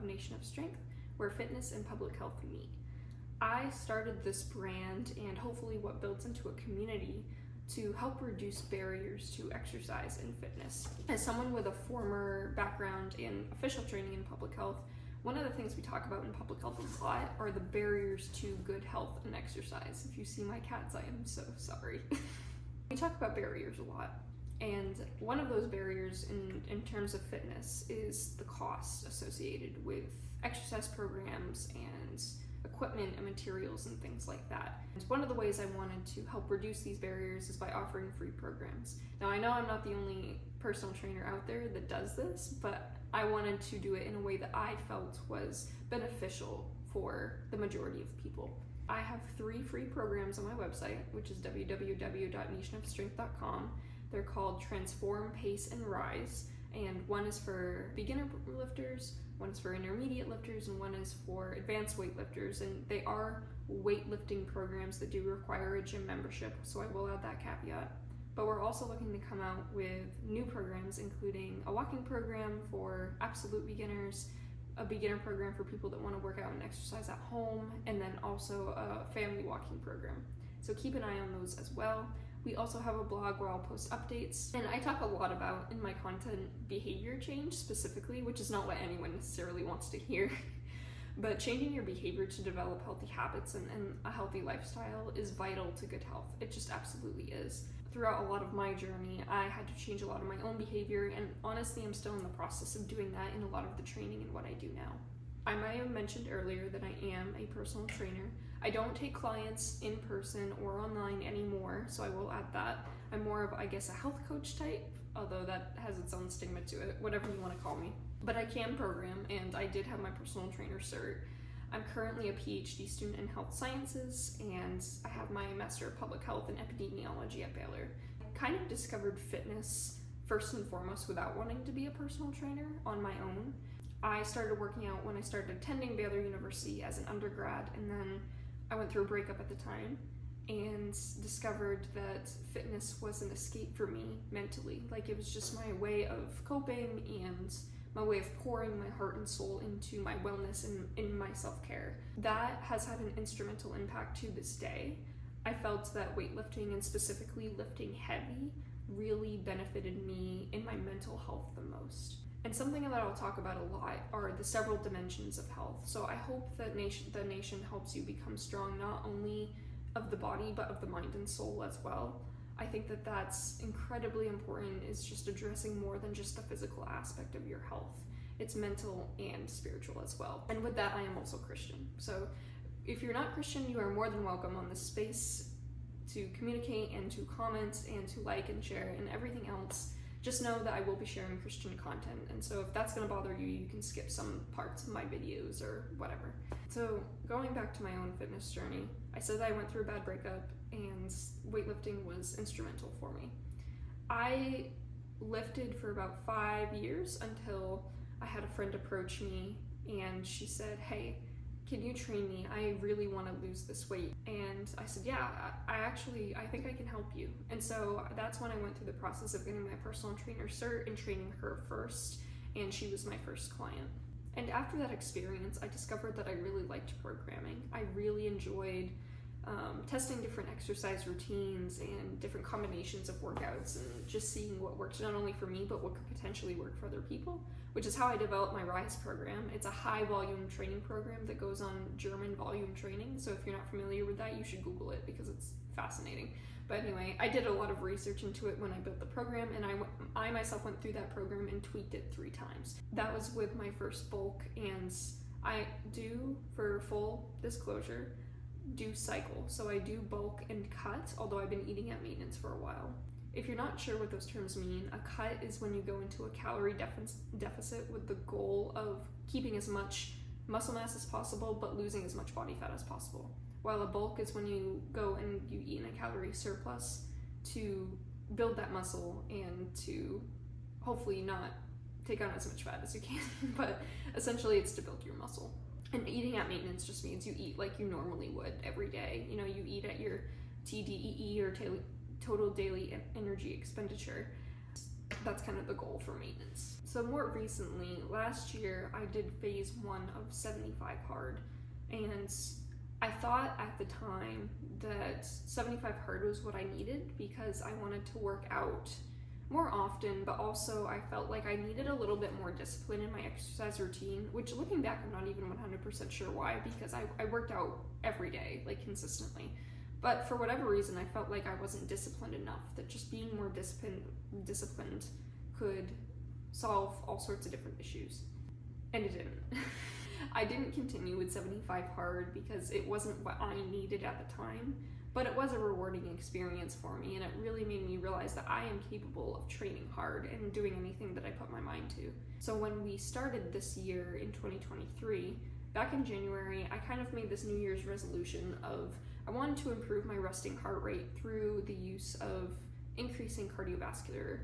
Nation of Strength, where fitness and public health meet. I started this brand and hopefully what builds into a community to help reduce barriers to exercise and fitness. As someone with a former background in official training in public health, one of the things we talk about in public health a lot are the barriers to good health and exercise. If you see my cats, I am so sorry. We talk about barriers a lot, and one of those barriers in terms of fitness is the cost associated with exercise programs and equipment and materials and things like that. And one of the ways I wanted to help reduce these barriers is by offering free programs. Now, I know I'm not the only personal trainer out there that does this, but I wanted to do it in a way that I felt was beneficial for the majority of people. I have 3 free programs on my website, which is www.nationofstrength.com. They're called Transform, Pace, and Rise, and one is for beginner lifters, one is for intermediate lifters, and one is for advanced weightlifters, and they are weightlifting programs that do require a gym membership, so I will add that caveat. But we're also looking to come out with new programs, including a walking program for absolute beginners, a beginner program for people that want to work out and exercise at home, and then also a family walking program. So keep an eye on those as well. We also have a blog where I'll post updates, and I talk a lot about in my content behavior change specifically, which is not what anyone necessarily wants to hear. But changing your behavior to develop healthy habits and a healthy lifestyle is vital to good health. It just absolutely is. Throughout a lot of my journey, I had to change a lot of my own behavior, and honestly, I'm still in the process of doing that in a lot of the training and what I do now. I might have mentioned earlier that I am a personal trainer. I don't take clients in person or online anymore, so I will add that. I'm more of, I guess, a health coach type, although that has its own stigma to it, whatever you want to call me. But I can program, and I did have my personal trainer cert. I'm currently a PhD student in health sciences, and I have my Master of Public Health and Epidemiology at Baylor. I kind of discovered fitness first and foremost without wanting to be a personal trainer on my own. I started working out when I started attending Baylor University as an undergrad, and then I went through a breakup at the time and discovered that fitness was an escape for me mentally. Like, it was just my way of coping and my way of pouring my heart and soul into my wellness and in my self-care. That has had an instrumental impact to this day. I felt that weightlifting, and specifically lifting heavy, really benefited me in my mental health the most. And something that I'll talk about a lot are the several dimensions of health. So I hope that the nation helps you become strong, not only of the body, but of the mind and soul as well. I think that that's incredibly important, is just addressing more than just the physical aspect of your health. It's mental and spiritual as well. And with that, I am also Christian. So if you're not Christian, you are more than welcome on this space to communicate and to comment and to like and share and everything else. Just know that I will be sharing Christian content, and so if that's going to bother you, you can skip some parts of my videos or whatever. So going back to my own fitness journey, I said that I went through a bad breakup, and weightlifting was instrumental for me. I lifted for about 5 years until I had a friend approach me, and she said, "Hey, can you train me? I really want to lose this weight." And I said, yeah, I think I can help you. And so that's when I went through the process of getting my personal trainer cert and training her first, and she was my first client. And after that experience, I discovered that I really liked programming. I really enjoyed testing different exercise routines and different combinations of workouts, and just seeing what worked not only for me, but what could potentially work for other people, which is how I developed my RISE program. It's a high volume training program that goes on German volume training. So if you're not familiar with that, you should Google it because it's fascinating. But anyway, I did a lot of research into it when I built the program, and I myself went through that program and tweaked it 3 times. That was with my first bulk, and I do, for full disclosure, do cycle. So I do bulk and cut, although I've been eating at maintenance for a while. If you're not sure what those terms mean, a cut is when you go into a calorie deficit with the goal of keeping as much muscle mass as possible but losing as much body fat as possible. While a bulk is when you go and you eat in a calorie surplus to build that muscle and to hopefully not take on as much fat as you can, but essentially it's to build your muscle. And eating at maintenance just means you eat like you normally would every day. You know, you eat at your TDEE or total daily energy expenditure. That's kind of the goal for maintenance. So more recently, last year, I did phase 1 of 75 hard, and I thought at the time that 75 hard was what I needed because I wanted to work out more often, but also I felt like I needed a little bit more discipline in my exercise routine, which looking back, I'm not even 100% sure why, because I worked out every day, like consistently. But for whatever reason, I felt like I wasn't disciplined enough, that just being more disciplined could solve all sorts of different issues. And it didn't. I didn't continue with 75 hard because it wasn't what I needed at the time, but it was a rewarding experience for me, and it really made me realize that I am capable of training hard and doing anything that I put my mind to. So when we started this year in 2023, back in January, I kind of made this New Year's resolution of I wanted to improve my resting heart rate through the use of increasing cardiovascular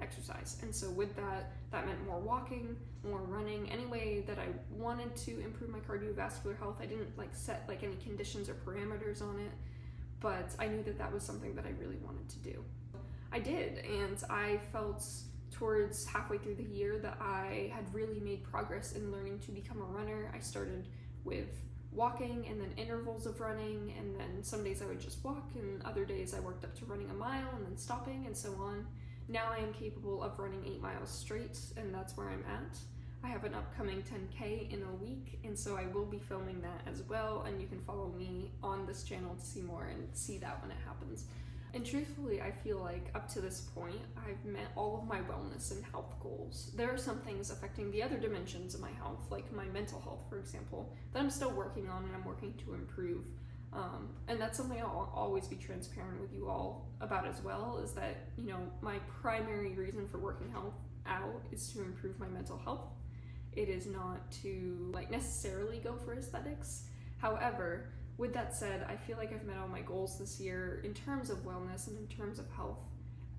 exercise. And so with that meant more walking, more running, any way that I wanted to improve my cardiovascular health. I didn't set any conditions or parameters on it, but I knew that was something that I really wanted to do. I did, and I felt towards halfway through the year that I had really made progress in learning to become a runner. I started with walking and then intervals of running, and then some days I would just walk, and other days I worked up to running a mile and then stopping and so on. Now I am capable of running 8 miles straight, and that's where I'm at. I have an upcoming 10K in a week, and so I will be filming that as well, and you can follow me on this channel to see more and see that when it happens. And truthfully, I feel like up to this point, I've met all of my wellness and health goals. There are some things affecting the other dimensions of my health, like my mental health, for example, that I'm still working on and I'm working to improve. And that's something I'll always be transparent with you all about as well, is that, my primary reason for working health out is to improve my mental health. It is not to necessarily go for aesthetics. However, with that said, I feel like I've met all my goals this year in terms of wellness and in terms of health,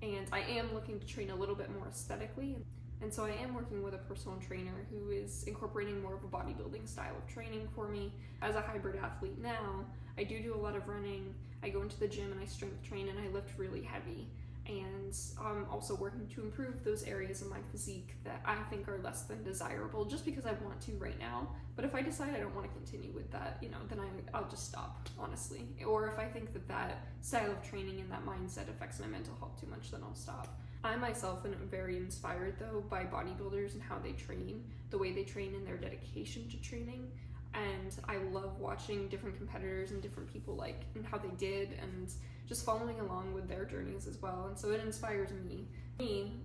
and I am looking to train a little bit more aesthetically. And so I am working with a personal trainer who is incorporating more of a bodybuilding style of training for me. As a hybrid athlete now, I do a lot of running. I go into the gym and I strength train and I lift really heavy. And I'm also working to improve those areas of my physique that I think are less than desirable just because I want to right now. But if I decide I don't want to continue with that, then I'll just stop, honestly. Or if I think that style of training and that mindset affects my mental health too much, then I'll stop. I myself am very inspired though by bodybuilders and how they train, the way they train and their dedication to training. And I love watching different competitors and different people and how they did, and just following along with their journeys as well. And so it inspires me.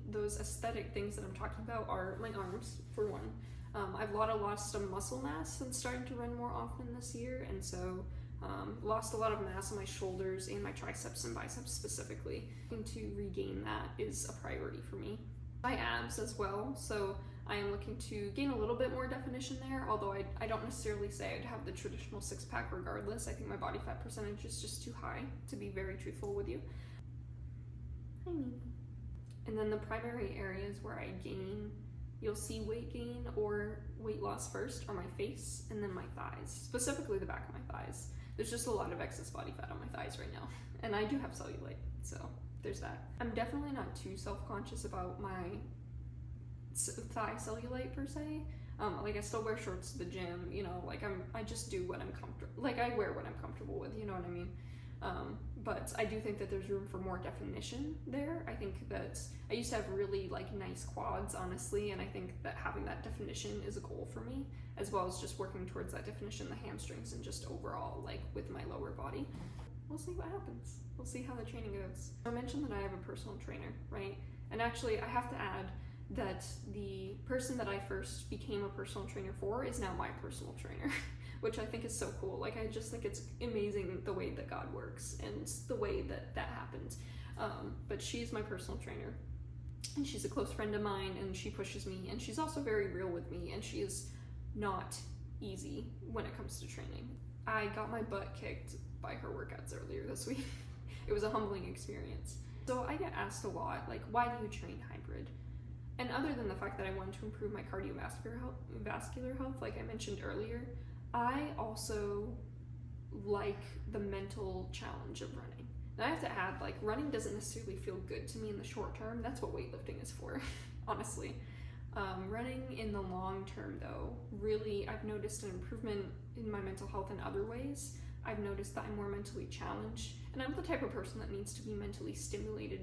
Those aesthetic things that I'm talking about are my arms, for one. I've lost some muscle mass and starting to run more often this year, and so lost a lot of mass on my shoulders and my triceps and biceps specifically. To regain that is a priority for me. My abs as well, so I am looking to gain a little bit more definition there, although I don't necessarily say I'd have the traditional six-pack regardless. I think my body fat percentage is just too high, to be very truthful with you. Hi, Mimi. And then the primary areas where I gain, you'll see weight gain or weight loss first, are my face and then my thighs, specifically the back of my thighs. There's just a lot of excess body fat on my thighs right now, and I do have cellulite, so there's that. I'm definitely not too self-conscious about my thigh cellulite per se. I still wear shorts to the gym, I just do what I'm comfortable, I wear what I'm comfortable with, you know what I mean? But I do think that there's room for more definition there. I think that I used to have really nice quads, honestly, and I think that having that definition is a goal for me, as well as just working towards that definition, the hamstrings, and just overall with my lower body. We'll see what happens. We'll see how the training goes. I mentioned that I have a personal trainer, right? And actually I have to add that the person that I first became a personal trainer for is now my personal trainer, which I think is so cool. I just think it's amazing the way that God works and the way that happened. But she's my personal trainer, and she's a close friend of mine, and she pushes me, and she's also very real with me, and she is not easy when it comes to training. I got my butt kicked by her workouts earlier this week. It was a humbling experience. So I get asked a lot, why do you train hybrid? And other than the fact that I wanted to improve my cardiovascular health, like I mentioned earlier, I also like the mental challenge of running. And I have to add, like, running doesn't necessarily feel good to me in the short term. That's what weightlifting is for, honestly. Running in the long term, though, really, I've noticed an improvement in my mental health in other ways. I've noticed that I'm more mentally challenged, and I'm the type of person that needs to be mentally stimulated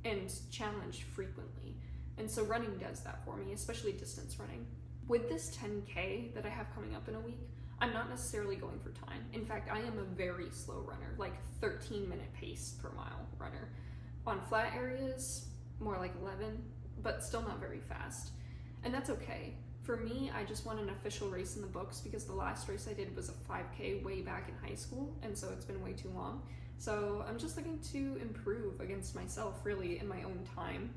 and challenged frequently. And so running does that for me, especially distance running. With this 10K that I have coming up in a week, I'm not necessarily going for time. In fact, I am a very slow runner, like 13-minute pace per mile runner. On flat areas, more like 11, but still not very fast. And that's okay. For me, I just want an official race in the books because the last race I did was a 5K way back in high school, and so it's been way too long. So I'm just looking to improve against myself, really, in my own time.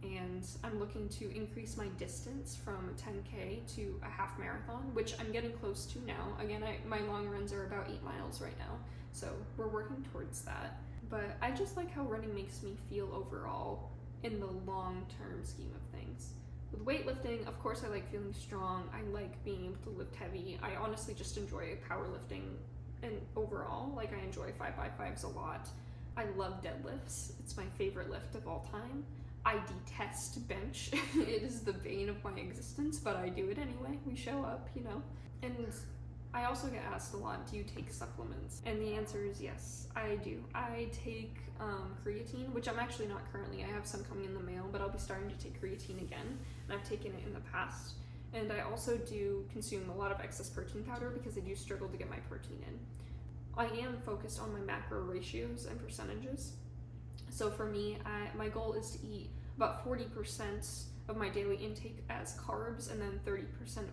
And I'm looking to increase my distance from a 10K to a half marathon, which I'm getting close to now. Again, my long runs are about 8 miles right now, so we're working towards that. But I just like how running makes me feel overall in the long-term scheme of things. With weightlifting, of course, I like feeling strong. I like being able to lift heavy. I honestly just enjoy powerlifting, and overall, like, I enjoy 5x5s a lot. I love deadlifts. It's my favorite lift of all time. I detest bench. It is the bane of my existence, but I do it anyway. We show up, you know. And I also get asked a lot, do you take supplements? And the answer is yes, I do. I take creatine, which I'm actually not currently. I have some coming in the mail, but I'll be starting to take creatine again, and I've taken it in the past. And I also do consume a lot of excess protein powder because I do struggle to get my protein in. I am focused on my macro ratios and percentages. So for me, my goal is to eat about 40% of my daily intake as carbs and then 30%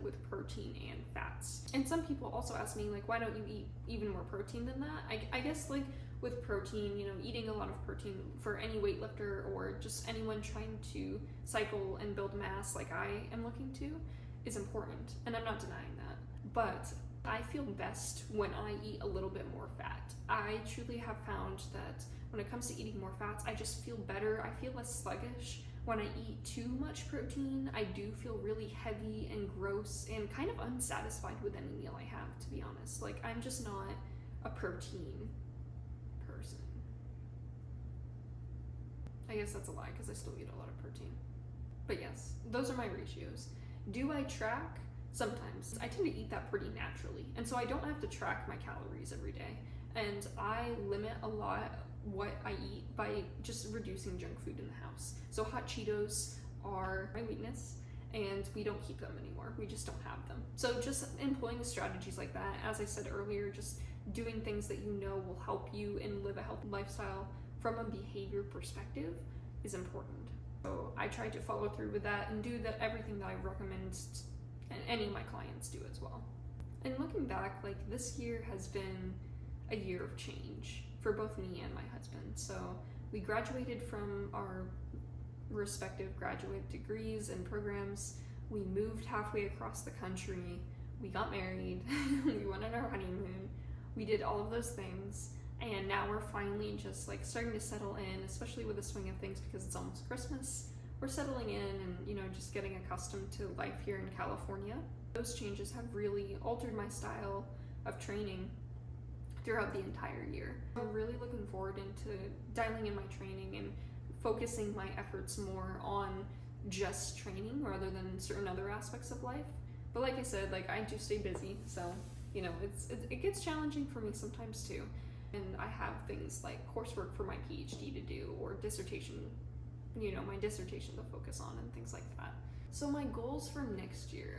with protein and fats. And some people also ask me, like, why don't you eat even more protein than that? I guess, like, with protein, you know, eating a lot of protein for any weightlifter or just anyone trying to cycle and build mass like I am looking to is important, and I'm not denying that. But I feel best when I eat a little bit more fat. I truly have found that when it comes to eating more fats, I just feel better. I feel less sluggish. When I eat too much protein, I do feel really heavy and gross and kind of unsatisfied with any meal I have, to be honest. Like, I'm just not a protein person. I guess that's a lie because I still eat a lot of protein. But yes, those are my ratios. Do I track? Sometimes. I tend to eat that pretty naturally, and so I don't have to track my calories every day. And I limit a lot what I eat by just reducing junk food in the house. So hot Cheetos are my weakness, and we don't keep them anymore. We just don't have them. So just employing strategies like that, as I said earlier, just doing things that you know will help you and live a healthy lifestyle from a behavior perspective is important. So I try to follow through with that and do that everything that I recommend any of my clients do as well. And looking back, like, this year has been a year of change for both me and my husband. So we graduated from our respective graduate degrees and programs. We moved halfway across the country. We got married. We went on our honeymoon. We did all of those things. And now we're finally just, like, starting to settle in, especially with the swing of things because it's almost Christmas. We're settling in and, you know, just getting accustomed to life here in California. Those changes have really altered my style of training throughout the entire year. I'm really looking forward into dialing in my training and focusing my efforts more on just training rather than certain other aspects of life. But like I said, like, I do stay busy, so, you know, it gets challenging for me sometimes too. And I have things like coursework for my PhD to do, or dissertation, you know, my dissertation to focus on and things like that. So my goals for next year.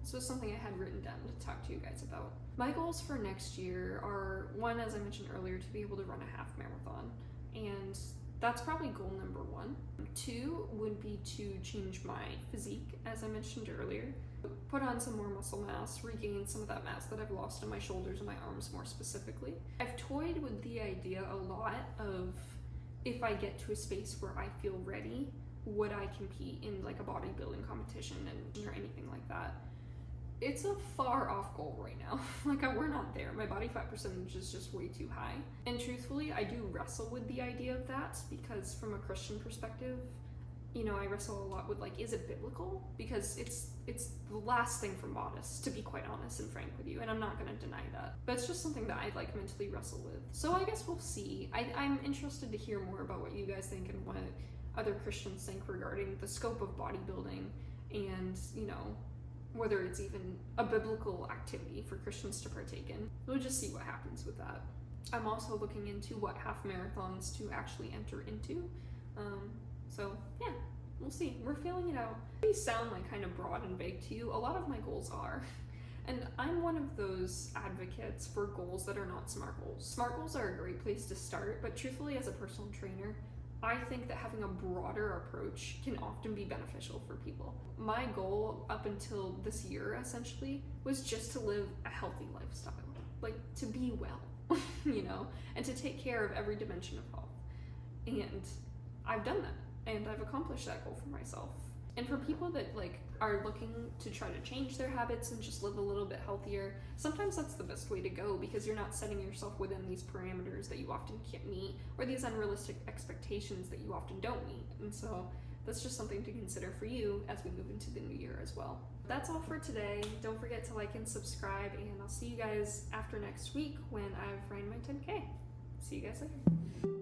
This was something I had written down to talk to you guys about. My goals for next year are, one, as I mentioned earlier, to be able to run a half marathon. And that's probably goal number 1. 2 would be to change my physique, as I mentioned earlier. Put on some more muscle mass, regain some of that mass that I've lost in my shoulders and my arms more specifically. I've toyed with the idea a lot of, if I get to a space where I feel ready, would I compete in, like, a bodybuilding competition or anything like that? It's a far off goal right now. Like, we're not there. My body fat percentage is just way too high. And truthfully, I do wrestle with the idea of that because from a Christian perspective, I wrestle a lot with like, is it biblical? Because it's the last thing for modest, to be quite honest and frank with you, and I'm not going to deny that. But it's just something that I like mentally wrestle with. So I guess we'll see. I'm interested to hear more about what you guys think and what other Christians think regarding the scope of bodybuilding, and whether it's even a biblical activity for Christians to partake in. We'll just see what happens with that. I'm also looking into what half marathons to actually enter into. So yeah, we'll see. We're feeling it out. These sound like kind of broad and vague to you. A lot of my goals are. And I'm one of those advocates for goals that are not SMART goals. SMART goals are a great place to start, but truthfully, as a personal trainer, I think that having a broader approach can often be beneficial for people. My goal up until this year, essentially, was just to live a healthy lifestyle. Like, to be well, and to take care of every dimension of health. And I've done that. And I've accomplished that goal for myself. And for people that are looking to try to change their habits and just live a little bit healthier, sometimes that's the best way to go, because you're not setting yourself within these parameters that you often can't meet, or these unrealistic expectations that you often don't meet. And so that's just something to consider for you as we move into the new year as well. That's all for today. Don't forget to like and subscribe, and I'll see you guys after next week when I've ran my 10K. See you guys later.